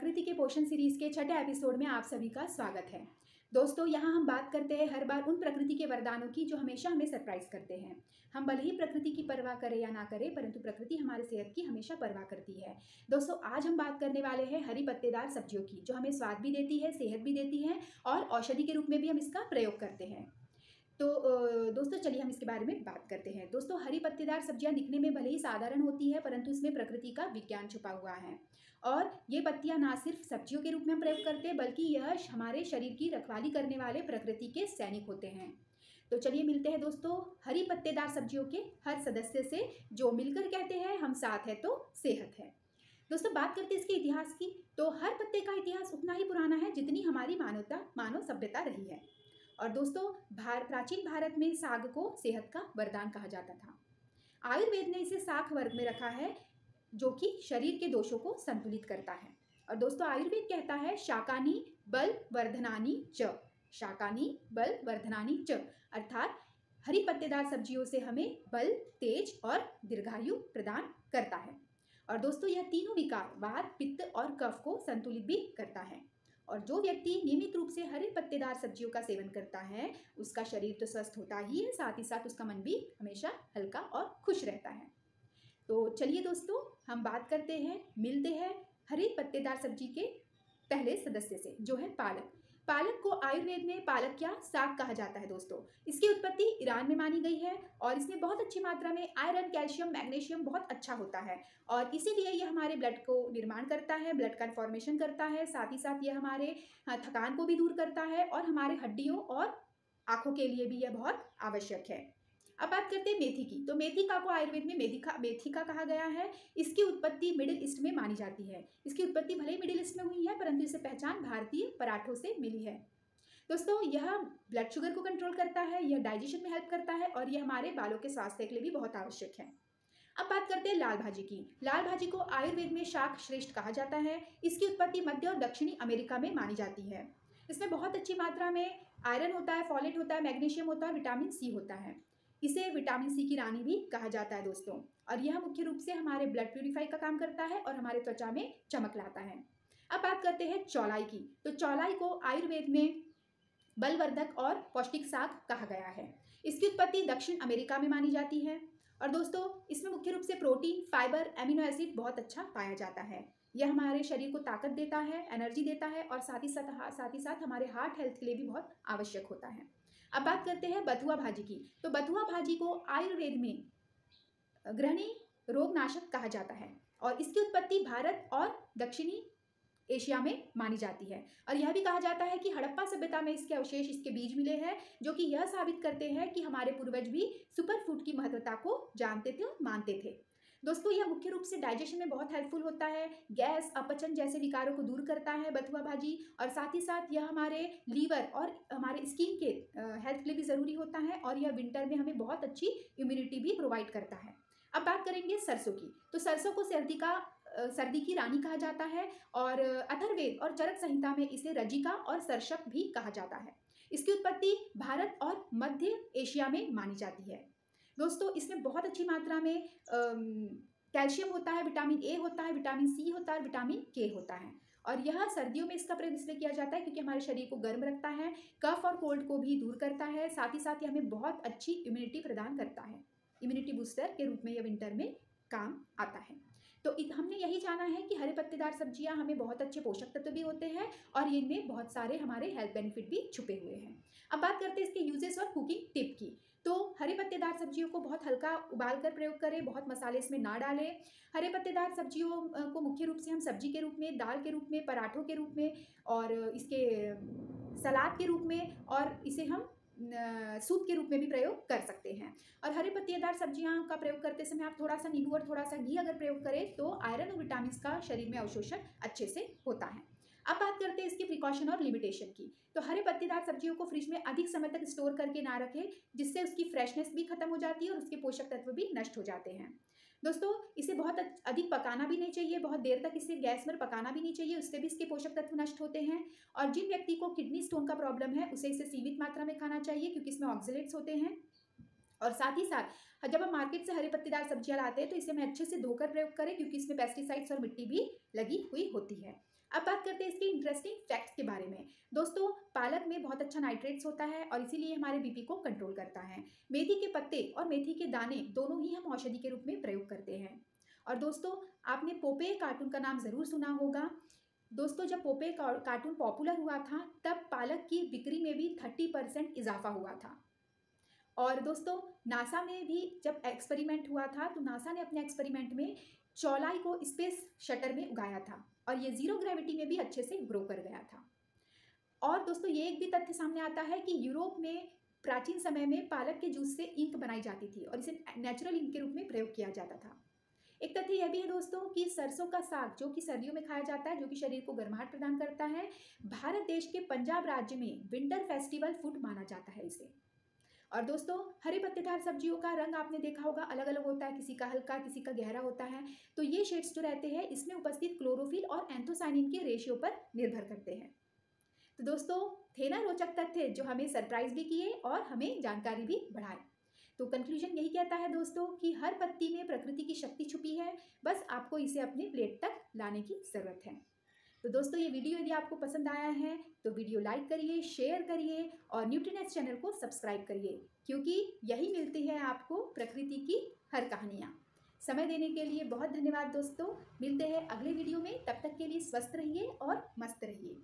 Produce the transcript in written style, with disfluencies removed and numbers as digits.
प्रकृति के पोषण सीरीज के छठे एपिसोड में आप सभी का स्वागत है। दोस्तों, यहाँ हम बात करते हैं हर बार उन प्रकृति के वरदानों की जो हमेशा हमें सरप्राइज करते हैं। हम भले ही प्रकृति की परवाह करें या ना करें, परंतु प्रकृति हमारे सेहत की हमेशा परवाह करती है। दोस्तों, आज हम बात करने वाले हैं हरी पत्तेदार सब्जियों की, जो हमें स्वाद भी देती है, सेहत भी देती है और औषधि के रूप में भी हम इसका प्रयोग करते हैं। तो दोस्तों, चलिए हम इसके बारे में बात करते हैं। दोस्तों, हरी पत्तेदार सब्जियां दिखने में भले ही साधारण होती है, परंतु इसमें प्रकृति का विज्ञान छुपा हुआ है। और ये पत्तियां ना सिर्फ सब्जियों के रूप में हम प्रयोग करते हैं, बल्कि यह हमारे शरीर की रखवाली करने वाले प्रकृति के सैनिक होते हैं। तो चलिए मिलते हैं दोस्तों हरी पत्तेदार सब्जियों के हर सदस्य से, जो मिलकर कहते हैं हम साथ है तो सेहत है। दोस्तों, बात करते हैं इसके इतिहास की। तो हर पत्ते का इतिहास उतना ही पुराना है जितनी हमारी मानव सभ्यता रही है। और दोस्तों, प्राचीन भारत में साग को सेहत का वरदान कहा जाता था। आयुर्वेद ने इसे शाक वर्ग में रखा है, जो कि शरीर के दोषों को संतुलित करता है। और दोस्तों, आयुर्वेद कहता है शाकानी बल वर्धनानी च, शाकानी बल वर्धनानी च, अर्थात हरी पत्तेदार सब्जियों से हमें बल, तेज और दीर्घायु प्रदान करता है। और दोस्तों, यह तीनों विकार वात, पित्त और कफ को संतुलित भी करता है। और जो व्यक्ति नियमित रूप से हरे पत्तेदार सब्जियों का सेवन करता है, उसका शरीर तो स्वस्थ होता ही है, साथ ही साथ उसका मन भी हमेशा हल्का और खुश रहता है। तो चलिए दोस्तों, हम बात करते हैं, मिलते हैं हरी पत्तेदार सब्जी के पहले सदस्य से, जो है पालक। पालक को आयुर्वेद में पालक या साग कहा जाता है। दोस्तों, इसकी उत्पत्ति ईरान में मानी गई है और इसमें बहुत अच्छी मात्रा में आयरन, कैल्शियम, मैग्नीशियम बहुत अच्छा होता है और इसीलिए यह हमारे ब्लड को निर्माण करता है, ब्लड का फॉर्मेशन करता है। साथ ही साथ यह हमारे थकान को भी दूर करता है और हमारे हड्डियों और आँखों के लिए भी यह बहुत आवश्यक है। अब बात करते हैं मेथी की। तो मेथिका को आयुर्वेद में मेथिका कहा गया है। इसकी उत्पत्ति मिडिल ईस्ट में मानी जाती है। इसकी उत्पत्ति भले ही मिडिल ईस्ट में हुई है, परंतु इसे पहचान भारतीय पराठों से मिली है। दोस्तों, यह ब्लड शुगर को कंट्रोल करता है, यह डाइजेशन में हेल्प करता है और यह हमारे बालों के स्वास्थ्य के लिए भी बहुत आवश्यक है। अब बात करते हैं लाल भाजी की। लाल भाजी को आयुर्वेद में शाक श्रेष्ठ कहा जाता है। इसकी उत्पत्ति मध्य और दक्षिणी अमेरिका में मानी जाती है। इसमें बहुत अच्छी मात्रा में आयरन होता है, फॉलेट होता है, मैग्नीशियम होता है, विटामिन सी होता है। इसे विटामिन सी की रानी भी कहा जाता है दोस्तों। और यह मुख्य रूप से हमारे ब्लड प्यूरिफाई का काम करता है और हमारे त्वचा में चमक लाता है। अब बात करते हैं चौलाई की। तो चौलाई को आयुर्वेद में बलवर्धक और पौष्टिक साग कहा गया है। इसकी उत्पत्ति दक्षिण अमेरिका में मानी जाती है। और दोस्तों, इसमें मुख्य रूप से प्रोटीन, फाइबर, एमिनो एसिड बहुत अच्छा पाया जाता है। यह हमारे शरीर को ताकत देता है, एनर्जी देता है और साथ ही साथ हमारे हार्ट हेल्थ के लिए भी बहुत आवश्यक होता है। अब बात करते हैं बथुआ भाजी की। तो बथुआ भाजी को आयुर्वेद में गृहिणी रोगनाशक कहा जाता है और इसकी उत्पत्ति भारत और दक्षिणी एशिया में मानी जाती है। और यह भी कहा जाता है कि हड़प्पा सभ्यता में इसके अवशेष, इसके बीज मिले हैं, जो कि यह साबित करते हैं कि हमारे पूर्वज भी सुपर फूड की महत्वता को जानते थे और मानते थे। दोस्तों, यह मुख्य रूप से डाइजेशन में बहुत हेल्पफुल होता है, गैस, अपचन जैसे विकारों को दूर करता है बथुआ भाजी। और साथ ही साथ यह हमारे लीवर और हमारे स्किन के हेल्थ के लिए भी ज़रूरी होता है और यह विंटर में हमें बहुत अच्छी इम्यूनिटी भी प्रोवाइड करता है। अब बात करेंगे सरसों की। तो सरसों को सर्दी की रानी कहा जाता है और अथर्ववेद और चरक संहिता में इसे रजिका और सरशक भी कहा जाता है। इसकी उत्पत्ति भारत और मध्य एशिया में मानी जाती है। दोस्तों, इसमें बहुत अच्छी मात्रा में कैल्शियम होता है, विटामिन ए होता है, विटामिन सी होता है, विटामिन के होता है। और यह सर्दियों में इसका प्रयोग इसलिए किया जाता है क्योंकि हमारे शरीर को गर्म रखता है, कफ और कोल्ड को भी दूर करता है। साथ ही साथ ये हमें बहुत अच्छी इम्यूनिटी प्रदान करता है। इम्यूनिटी बूस्टर के रूप में यह विंटर में काम आता है। तो हमने यही जाना है कि हरे पत्तेदार सब्जियां हमें बहुत अच्छे पोषक तत्व भी होते हैं और इनमें बहुत सारे हमारे हेल्थ बेनिफिट भी छुपे हुए हैं। अब बात करते हैं इसके यूजेस और कुकिंग टिप की। तो हरे पत्तेदार सब्जियों को बहुत हल्का उबाल कर प्रयोग करें, बहुत मसाले इसमें ना डालें। हरे पत्तेदार सब्जियों को मुख्य रूप से हम सब्जी के रूप में, दाल के रूप में, पराठों के रूप में और इसके सलाद के रूप में और इसे हम सूप के रूप में भी प्रयोग कर सकते हैं। और हरे पत्तेदार सब्जियां का प्रयोग करते समय आप थोड़ा सा नींबू और थोड़ा सा घी अगर प्रयोग करें तो आयरन और विटामिन का शरीर में अवशोषण अच्छे से होता है। अब बात करते हैं इसकी प्रिकॉशन और लिमिटेशन की। तो हरे पत्तेदार सब्जियों को फ्रिज में अधिक समय तक स्टोर करके ना रखें, जिससे उसकी फ्रेशनेस भी खत्म हो जाती है और उसके पोषक तत्व भी नष्ट हो जाते हैं। दोस्तों, इसे बहुत अधिक पकाना भी नहीं चाहिए, बहुत देर तक इसे गैस पर पकाना भी नहीं चाहिए, उससे भी इसके पोषक तत्व नष्ट होते हैं। और जिन व्यक्ति को किडनी स्टोन का प्रॉब्लम है, उसे इसे सीमित मात्रा में खाना चाहिए क्योंकि इसमें ऑक्जेलेट्स होते हैं। और साथ ही साथ जब हम मार्केट से हरे पत्तेदार सब्जियां लाते हैं तो इसे हमें अच्छे से धोकर प्रयोग करें, क्योंकि इसमें पेस्टिसाइड्स और मिट्टी भी लगी हुई होती है। अब बात करते हैं इसके इंटरेस्टिंग फैक्ट्स के बारे में। दोस्तों, पालक में बहुत अच्छा नाइट्रेट्स होता है और इसीलिए हमारे बीपी को कंट्रोल करता है। मेथी के पत्ते और मेथी के दाने दोनों ही हम औषधि के रूप में प्रयोग करते हैं। और दोस्तों, आपने पोपे कार्टून का नाम ज़रूर सुना होगा। दोस्तों, जब पोपे कार्टून पॉपुलर हुआ था तब पालक की बिक्री में भी 30% इजाफा हुआ था। और दोस्तों, नासा में भी जब एक्सपेरिमेंट हुआ था तो नासा ने अपने एक्सपेरिमेंट में चौलाई को स्पेस शटर में उगाया था और ये जीरो ग्रेविटी में भी अच्छे से ग्रो कर गया था। और दोस्तों, ये एक भी तथ्य सामने आता है कि यूरोप में प्राचीन समय में पालक के जूस से इंक बनाई जाती थी और इसे नेचुरल इंक के रूप में प्रयोग किया जाता था। एक तथ्य यह भी है दोस्तों कि सरसों का साग जो कि सर्दियों में खाया जाता है, जो कि शरीर को गर्माहट प्रदान करता है, भारत देश के पंजाब राज्य में विंटर फेस्टिवल फूड माना जाता है इसे। और दोस्तों, हरे पत्तेदार सब्जियों का रंग आपने देखा होगा अलग अलग होता है, किसी का हल्का किसी का गहरा होता है। तो ये शेड्स जो रहते हैं इसमें उपस्थित क्लोरोफिल और एंथोसायनिन के रेशियो पर निर्भर करते हैं। तो दोस्तों, थे ना रोचक तथ्य जो हमें सरप्राइज भी किए और हमें जानकारी भी बढ़ाए। तो कंक्लूजन यही कहता है दोस्तों कि हर पत्ती में प्रकृति की शक्ति छुपी है, बस आपको इसे अपने प्लेट तक लाने की जरूरत है। तो दोस्तों, ये वीडियो यदि आपको पसंद आया है तो वीडियो लाइक करिए, शेयर करिए और न्यूट्रीनेस चैनल को सब्सक्राइब करिए, क्योंकि यही मिलती है आपको प्रकृति की हर कहानियाँ। समय देने के लिए बहुत धन्यवाद दोस्तों। मिलते हैं अगले वीडियो में, तब तक के लिए स्वस्थ रहिए और मस्त रहिए।